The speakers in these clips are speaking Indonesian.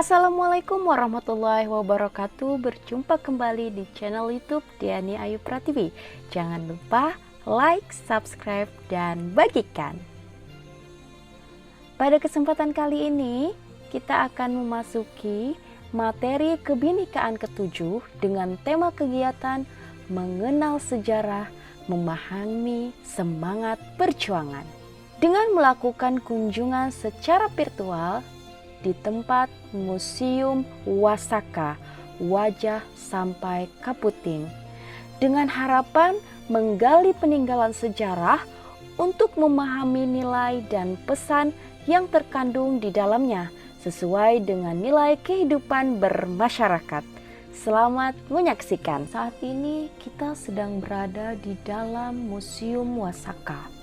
Assalamualaikum warahmatullahi wabarakatuh. Berjumpa kembali di channel YouTube Diani Ayu Pratiwi. Jangan lupa like, subscribe, dan bagikan. Pada kesempatan kali ini kita akan memasuki materi kebinekaan ke-7 dengan tema kegiatan mengenal sejarah, memahami semangat perjuangan. Dengan melakukan kunjungan secara virtual di tempat Museum Wasaka, Wajah Sampai Kaputing, dengan harapan menggali peninggalan sejarah untuk memahami nilai dan pesan yang terkandung di dalamnya sesuai dengan nilai kehidupan bermasyarakat. Selamat menyaksikan. Saat ini kita sedang berada di dalam Museum Wasaka.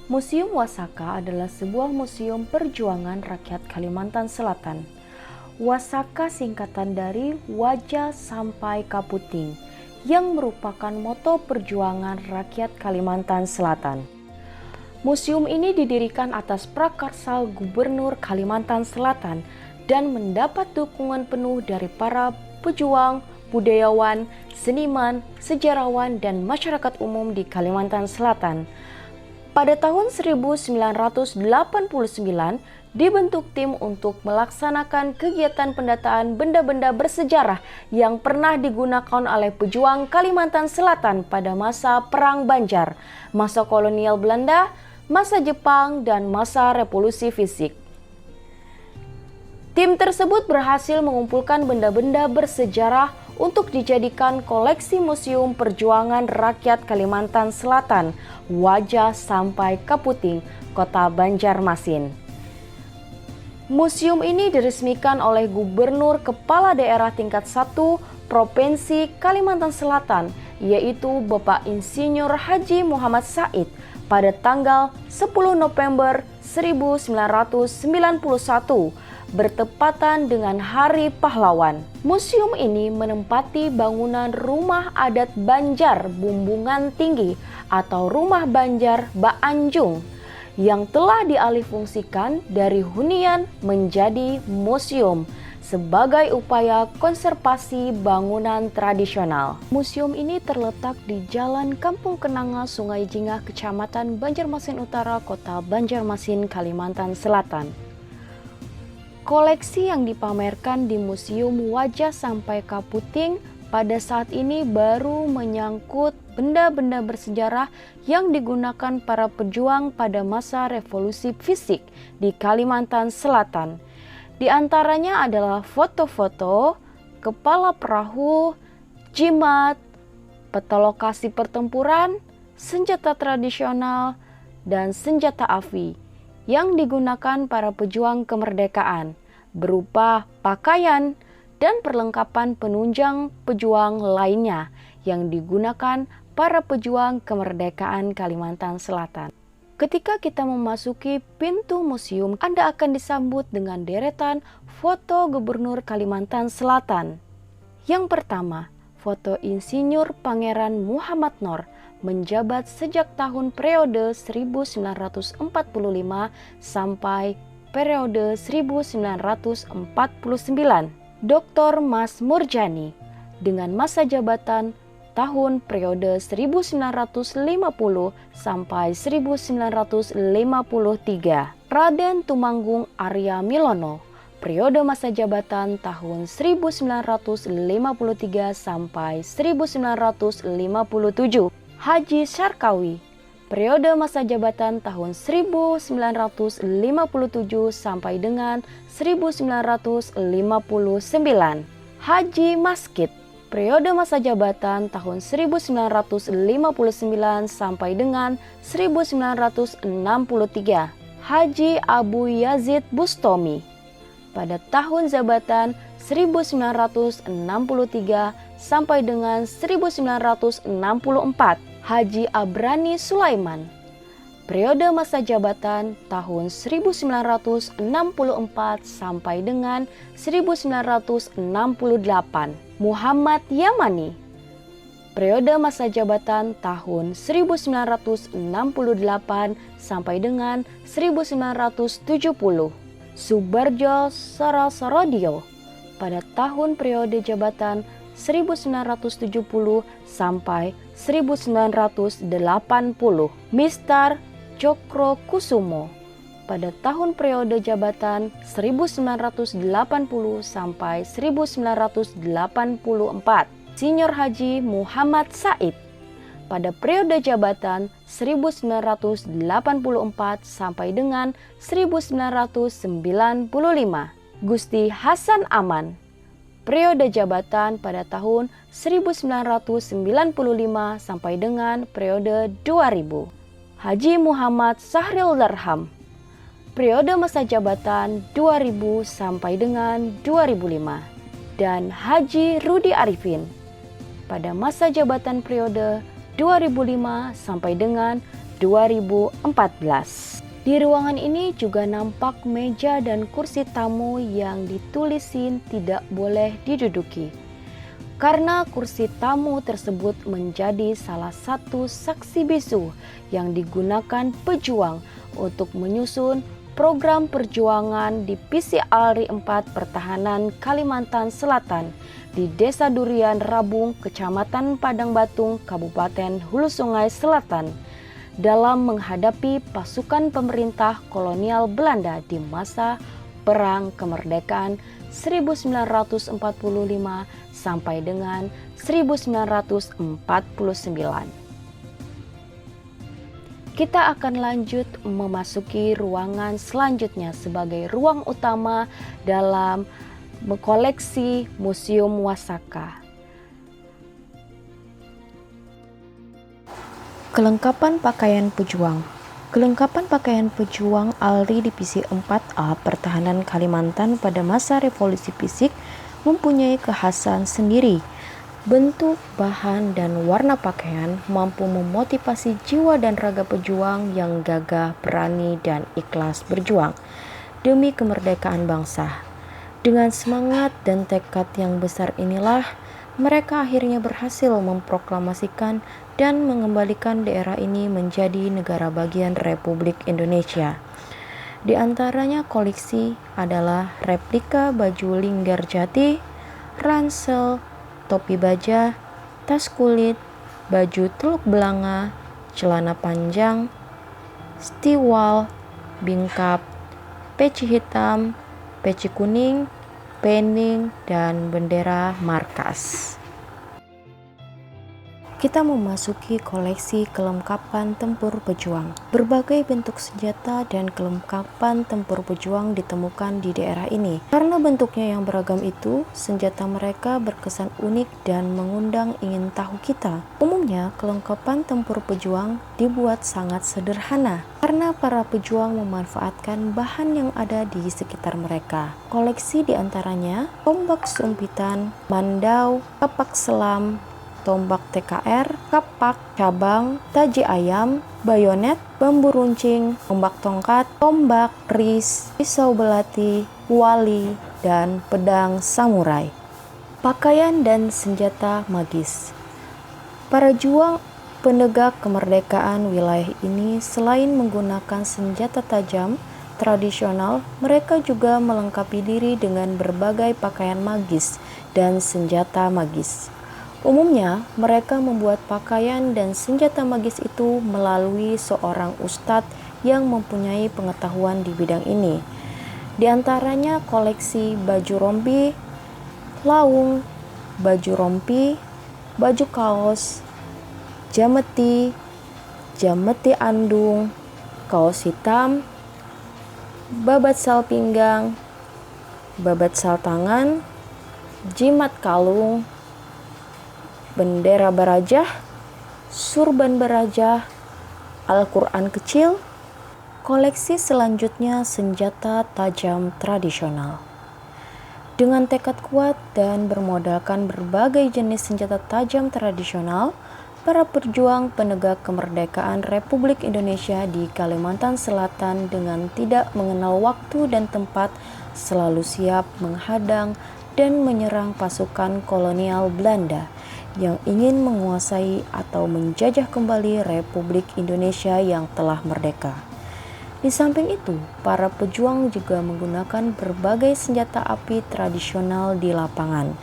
Museum Wasaka adalah sebuah museum perjuangan rakyat Kalimantan Selatan. Wasaka singkatan dari Wajah Sampai Kaputing, yang merupakan moto perjuangan rakyat Kalimantan Selatan. Museum ini didirikan atas prakarsa Gubernur Kalimantan Selatan dan mendapat dukungan penuh dari para pejuang, budayawan, seniman, sejarawan, dan masyarakat umum di Kalimantan Selatan. Pada tahun 1989, dibentuk tim untuk melaksanakan kegiatan pendataan benda-benda bersejarah yang pernah digunakan oleh pejuang Kalimantan Selatan pada masa Perang Banjar, masa kolonial Belanda, masa Jepang, dan masa revolusi fisik. Tim tersebut berhasil mengumpulkan benda-benda bersejarah untuk dijadikan koleksi Museum Perjuangan Rakyat Kalimantan Selatan, Wajah Sampai Kaputing, Kota Banjarmasin. Museum ini diresmikan oleh Gubernur Kepala Daerah tingkat 1 Provinsi Kalimantan Selatan, yaitu Bapak Insinyur Haji Muhammad Said pada tanggal 10 November 1991. Bertepatan dengan Hari Pahlawan. Museum ini menempati bangunan Rumah Adat Banjar Bumbungan Tinggi atau Rumah Banjar Baanjung yang telah dialihfungsikan dari hunian menjadi museum sebagai upaya konservasi bangunan tradisional. Museum ini terletak di Jalan Kampung Kenanga, Sungai Jingah, Kecamatan Banjarmasin Utara, Kota Banjarmasin, Kalimantan Selatan. Koleksi yang dipamerkan di Museum Wajah Sampai Kaputing pada saat ini baru menyangkut benda-benda bersejarah yang digunakan para pejuang pada masa revolusi fisik di Kalimantan Selatan. Di antaranya adalah foto-foto, kepala perahu, jimat, peta lokasi pertempuran, senjata tradisional, dan senjata api yang digunakan para pejuang kemerdekaan berupa pakaian dan perlengkapan penunjang pejuang lainnya yang digunakan para pejuang kemerdekaan Kalimantan Selatan. Ketika kita memasuki pintu museum, Anda akan disambut dengan deretan foto Gubernur Kalimantan Selatan. Yang pertama, foto Insinyur Pangeran Muhammad Nor menjabat sejak tahun periode 1945 sampai periode 1949. Dr. Mas Murjani dengan masa jabatan tahun periode 1950 sampai 1953. Raden Tumanggung Arya Milono periode masa jabatan tahun 1953 sampai 1957. Haji Syarkawi, periode masa jabatan tahun 1957 sampai dengan 1959. Haji Maskit, periode masa jabatan tahun 1959 sampai dengan 1963. Haji Abu Yazid Bustami, pada tahun jabatan 1963 sampai dengan 1964. Haji Abrani Sulaiman, periode masa jabatan tahun 1964 sampai dengan 1968. Muhammad Yamani, periode masa jabatan tahun 1968 sampai dengan 1970. Subardjo Sorosorodyo pada tahun periode jabatan 1970 sampai 1980. Mister Cokrokusumo pada tahun periode jabatan 1980 sampai 1984. Senior Haji Muhammad Said pada periode jabatan 1984 sampai dengan 1995. Gusti Hasan Aman periode jabatan pada tahun 1995 sampai dengan periode 2000. Haji Muhammad Sahril Darham periode masa jabatan 2000 sampai dengan 2005. Dan Haji Rudi Arifin pada masa jabatan periode 2005 sampai dengan 2014. Di ruangan ini juga nampak meja dan kursi tamu yang ditulisin tidak boleh diduduki. Karena kursi tamu tersebut menjadi salah satu saksi bisu yang digunakan pejuang untuk menyusun program perjuangan di PCLRI 4 Pertahanan Kalimantan Selatan di Desa Durian Rabung, Kecamatan Padang Batung, Kabupaten Hulu Sungai Selatan, dalam menghadapi pasukan pemerintah kolonial Belanda di masa Perang Kemerdekaan 1945 sampai dengan 1949. Kita akan lanjut memasuki ruangan selanjutnya sebagai ruang utama dalam koleksi Museum Wasaka. Kelengkapan pakaian pejuang. Kelengkapan pakaian pejuang ALRI Divisi 4A Pertahanan Kalimantan pada masa revolusi fisik mempunyai kekhasan sendiri. Bentuk, bahan, dan warna pakaian mampu memotivasi jiwa dan raga pejuang yang gagah, berani, dan ikhlas berjuang demi kemerdekaan bangsa. Dengan semangat dan tekad yang besar inilah mereka akhirnya berhasil memproklamasikan dan mengembalikan daerah ini menjadi negara bagian Republik Indonesia. Di antaranya koleksi adalah replika baju linggar jati, ransel, topi baja, tas kulit, baju teluk belanga, celana panjang, stiwal, bingkap, peci hitam, peci kuning, pening, dan bendera markas. Kita memasuki koleksi kelengkapan tempur pejuang. Berbagai bentuk senjata dan kelengkapan tempur pejuang ditemukan di daerah ini. Karena bentuknya yang beragam itu, senjata mereka berkesan unik dan mengundang ingin tahu kita. Umumnya, kelengkapan tempur pejuang dibuat sangat sederhana karena para pejuang memanfaatkan bahan yang ada di sekitar mereka. Koleksi diantaranya tombak sumpitan, mandau, kapak selam, tombak TKR, kapak, cabang, taji ayam, bayonet, bambu runcing, tombak tongkat, tombak, keris, pisau belati, kuali, dan pedang samurai. Pakaian dan senjata magis. Para juang penegak kemerdekaan wilayah ini selain menggunakan senjata tajam tradisional, mereka juga melengkapi diri dengan berbagai pakaian magis dan senjata magis. Umumnya, mereka membuat pakaian dan senjata magis itu melalui seorang ustadz yang mempunyai pengetahuan di bidang ini. Di antaranya koleksi baju rompi, laung, baju rompi, baju kaos, jameti, jameti andung, kaos hitam, babat sal pinggang, babat sal tangan, jimat kalung, bendera barajah, surban barajah, Al-Quran kecil. Koleksi selanjutnya senjata tajam tradisional. Dengan tekad kuat dan bermodalkan berbagai jenis senjata tajam tradisional, para pejuang penegak kemerdekaan Republik Indonesia di Kalimantan Selatan dengan tidak mengenal waktu dan tempat selalu siap menghadang dan menyerang pasukan kolonial Belanda yang ingin menguasai atau menjajah kembali Republik Indonesia yang telah merdeka. Di samping itu, para pejuang juga menggunakan berbagai senjata api tradisional di lapangan.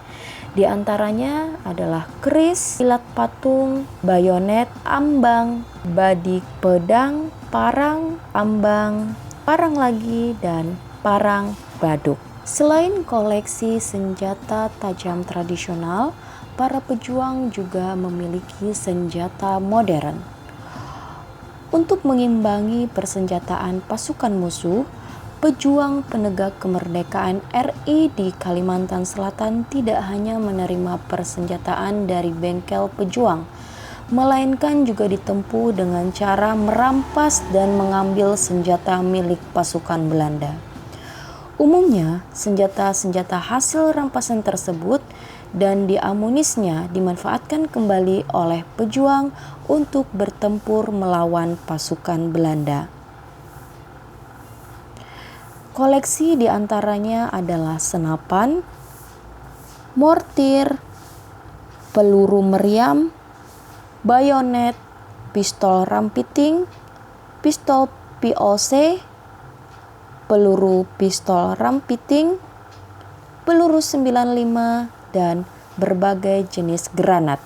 Di antaranya adalah keris, silat patung, bayonet, ambang, badik, pedang, parang, ambang, parang lagi, dan parang baduk. Selain koleksi senjata tajam tradisional, para pejuang juga memiliki senjata modern. Untuk mengimbangi persenjataan pasukan musuh, pejuang penegak kemerdekaan RI di Kalimantan Selatan tidak hanya menerima persenjataan dari bengkel pejuang, melainkan juga ditempuh dengan cara merampas dan mengambil senjata milik pasukan Belanda. Umumnya, senjata-senjata hasil rampasan tersebut dan diamunisnya dimanfaatkan kembali oleh pejuang untuk bertempur melawan pasukan Belanda. Koleksi diantaranya adalah senapan, mortir, peluru meriam, bayonet, pistol rampiting, pistol POC, peluru pistol rampiting, peluru 95, dan berbagai jenis granat.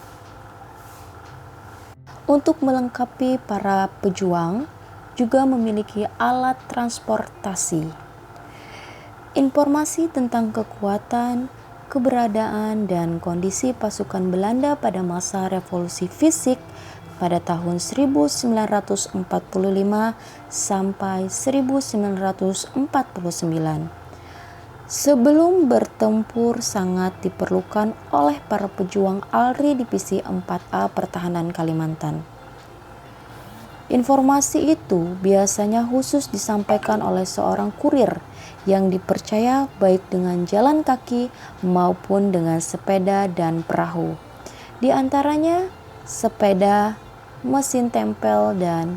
Untuk melengkapi para pejuang juga memiliki alat transportasi. Informasi tentang kekuatan, keberadaan, dan kondisi pasukan Belanda pada masa revolusi fisik pada tahun 1945 sampai 1949. Sebelum bertempur sangat diperlukan oleh para pejuang ALRI Divisi 4A Pertahanan Kalimantan. Informasi itu biasanya khusus disampaikan oleh seorang kurir yang dipercaya baik dengan jalan kaki maupun dengan sepeda dan perahu. Di antaranya sepeda, mesin tempel, dan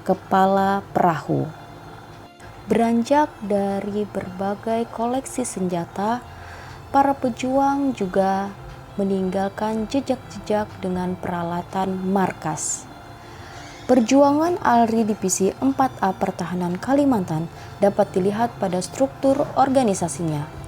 kepala perahu. Beranjak dari berbagai koleksi senjata, para pejuang juga meninggalkan jejak-jejak dengan peralatan markas. Perjuangan ALRI Divisi 4A Pertahanan Kalimantan dapat dilihat pada struktur organisasinya,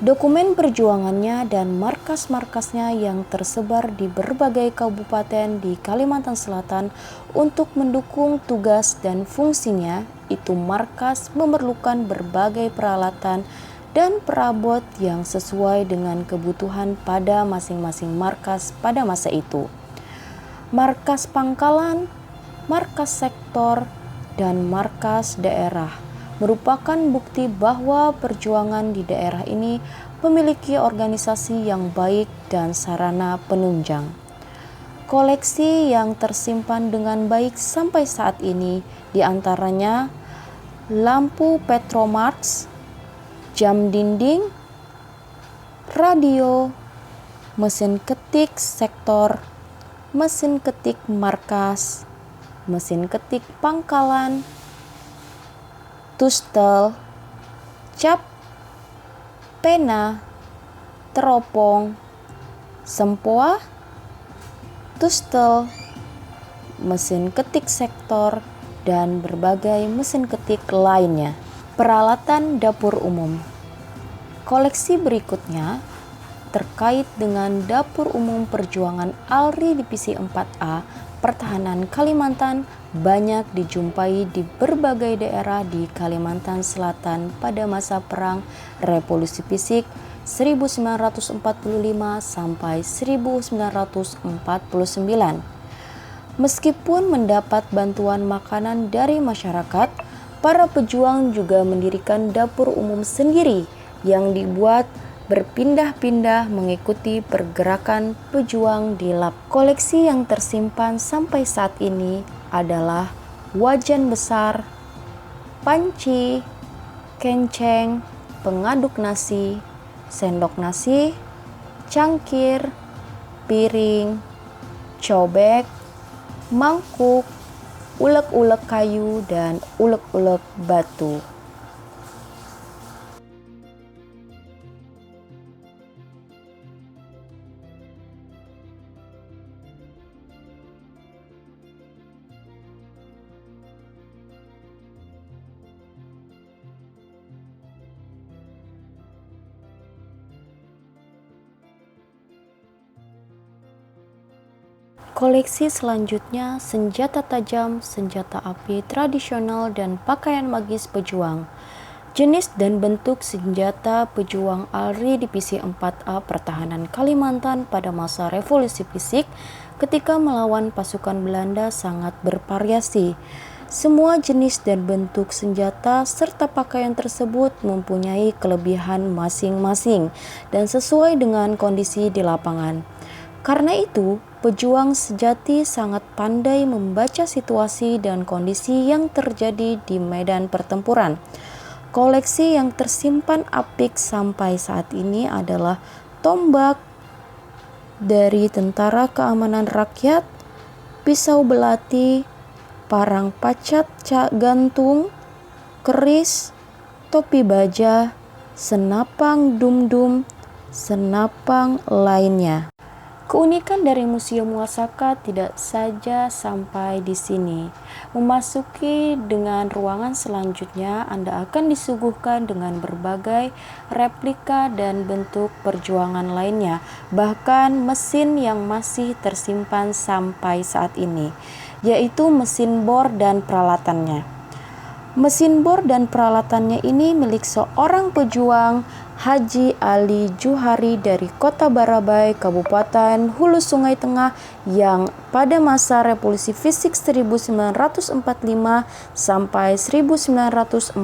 dokumen perjuangannya, dan markas-markasnya yang tersebar di berbagai kabupaten di Kalimantan Selatan. Untuk mendukung tugas dan fungsinya, itu markas memerlukan berbagai peralatan dan perabot yang sesuai dengan kebutuhan pada masing-masing markas pada masa itu. Markas pangkalan, markas sektor, dan markas daerah merupakan bukti bahwa perjuangan di daerah ini memiliki organisasi yang baik dan sarana penunjang. Koleksi yang tersimpan dengan baik sampai saat ini diantaranya lampu Petromax, jam dinding, radio, mesin ketik sektor, mesin ketik markas, mesin ketik pangkalan, tustel, cap, pena, teropong, sempoa, tustel, mesin ketik sektor, dan berbagai mesin ketik lainnya. Peralatan dapur umum. Koleksi berikutnya terkait dengan dapur umum perjuangan ALRI Divisi 4A Pertahanan Kalimantan banyak dijumpai di berbagai daerah di Kalimantan Selatan pada masa Perang Revolusi Fisik 1945 sampai 1949. Meskipun mendapat bantuan makanan dari masyarakat, para pejuang juga mendirikan dapur umum sendiri yang dibuat berpindah-pindah mengikuti pergerakan pejuang di lap. Koleksi yang tersimpan sampai saat ini adalah wajan besar, panci, kenceng, pengaduk nasi, sendok nasi, cangkir, piring, cobek, mangkuk, ulek-ulek kayu, dan ulek-ulek batu. Koleksi selanjutnya senjata tajam, senjata api tradisional, dan pakaian magis pejuang. Jenis dan bentuk senjata pejuang ALRI Divisi 4A Pertahanan Kalimantan pada masa revolusi fisik ketika melawan pasukan Belanda sangat bervariasi. Semua jenis dan bentuk senjata serta pakaian tersebut mempunyai kelebihan masing-masing dan sesuai dengan kondisi di lapangan. Karena itu, pejuang sejati sangat pandai membaca situasi dan kondisi yang terjadi di medan pertempuran. Koleksi yang tersimpan apik sampai saat ini adalah tombak dari Tentara Keamanan Rakyat, pisau belati, parang pacat gantung, keris, topi baja, senapang dum-dum, senapang lainnya. Keunikan dari Museum Wasaka tidak saja sampai di sini. Memasuki dengan ruangan selanjutnya, Anda akan disuguhkan dengan berbagai replika dan bentuk perjuangan lainnya, bahkan mesin yang masih tersimpan sampai saat ini, yaitu mesin bor dan peralatannya. Mesin bor dan peralatannya ini milik seorang pejuang, Haji Ali Juhari dari Kota Barabai, Kabupaten Hulu Sungai Tengah, yang pada masa revolusi fisik 1945 sampai 1949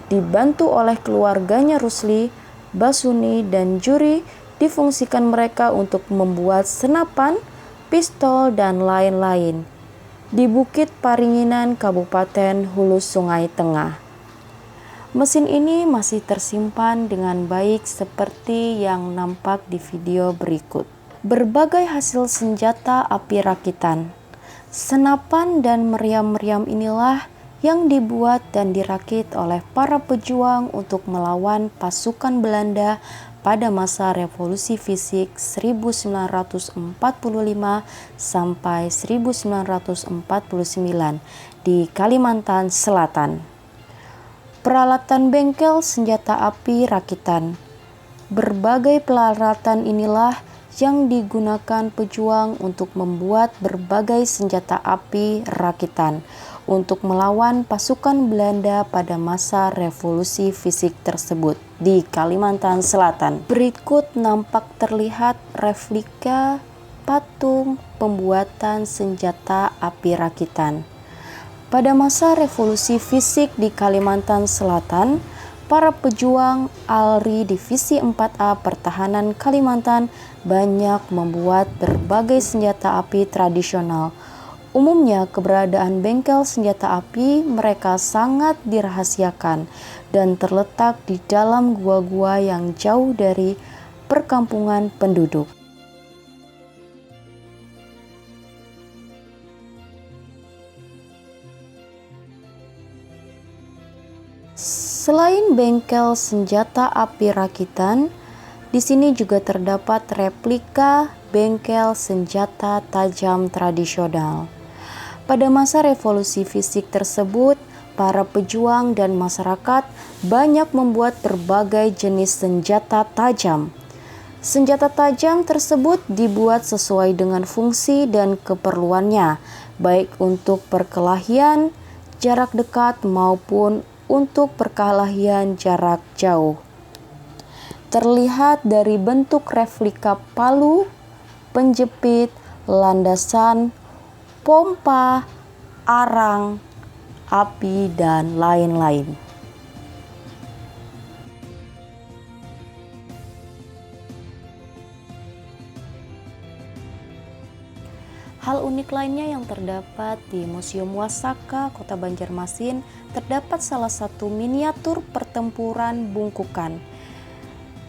dibantu oleh keluarganya Rusli, Basuni, dan Juri, difungsikan mereka untuk membuat senapan, pistol, dan lain-lain di Bukit Paringinan, Kabupaten Hulu Sungai Tengah. Mesin ini masih tersimpan dengan baik seperti yang nampak di video berikut. Berbagai hasil senjata api rakitan, senapan dan meriam-meriam inilah yang dibuat dan dirakit oleh para pejuang untuk melawan pasukan Belanda pada masa revolusi fisik 1945 sampai 1949 di Kalimantan Selatan. Peralatan bengkel senjata api rakitan. Berbagai peralatan inilah yang digunakan pejuang untuk membuat berbagai senjata api rakitan untuk melawan pasukan Belanda pada masa revolusi fisik tersebut di Kalimantan Selatan. Berikut nampak terlihat replika patung pembuatan senjata api rakitan. Pada masa revolusi fisik di Kalimantan Selatan, para pejuang ALRI Divisi 4A Pertahanan Kalimantan banyak membuat berbagai senjata api tradisional. Umumnya keberadaan bengkel senjata api mereka sangat dirahasiakan dan terletak di dalam gua-gua yang jauh dari perkampungan penduduk. Selain bengkel senjata api rakitan, di sini juga terdapat replika bengkel senjata tajam tradisional. Pada masa revolusi fisik tersebut, para pejuang dan masyarakat banyak membuat berbagai jenis senjata tajam. Senjata tajam tersebut dibuat sesuai dengan fungsi dan keperluannya, baik untuk perkelahian jarak dekat maupun untuk perkelahian jarak jauh. Terlihat dari bentuk replika palu, penjepit, landasan, pompa, arang, api, dan lain-lain. Hal unik lainnya yang terdapat di Museum Wasaka, Kota Banjarmasin, terdapat salah satu miniatur pertempuran bungkukan.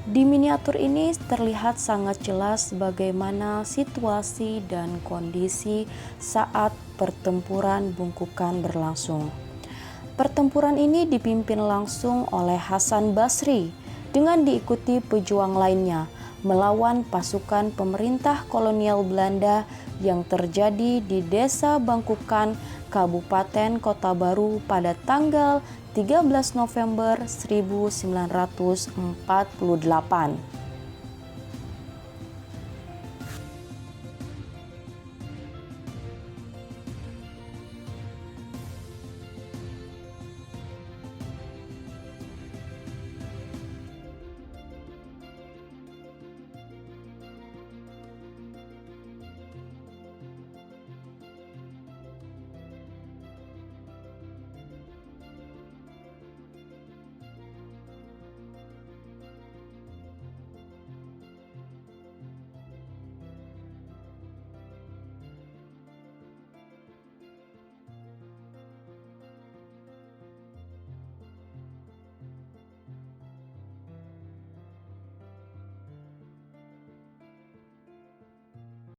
Di miniatur ini terlihat sangat jelas bagaimana situasi dan kondisi saat pertempuran bungkukan berlangsung. Pertempuran ini dipimpin langsung oleh Hasan Basri dengan diikuti pejuang lainnya melawan pasukan pemerintah kolonial Belanda yang terjadi di Desa Bangkukan, Kabupaten Kota Baru pada tanggal 13 November 1948.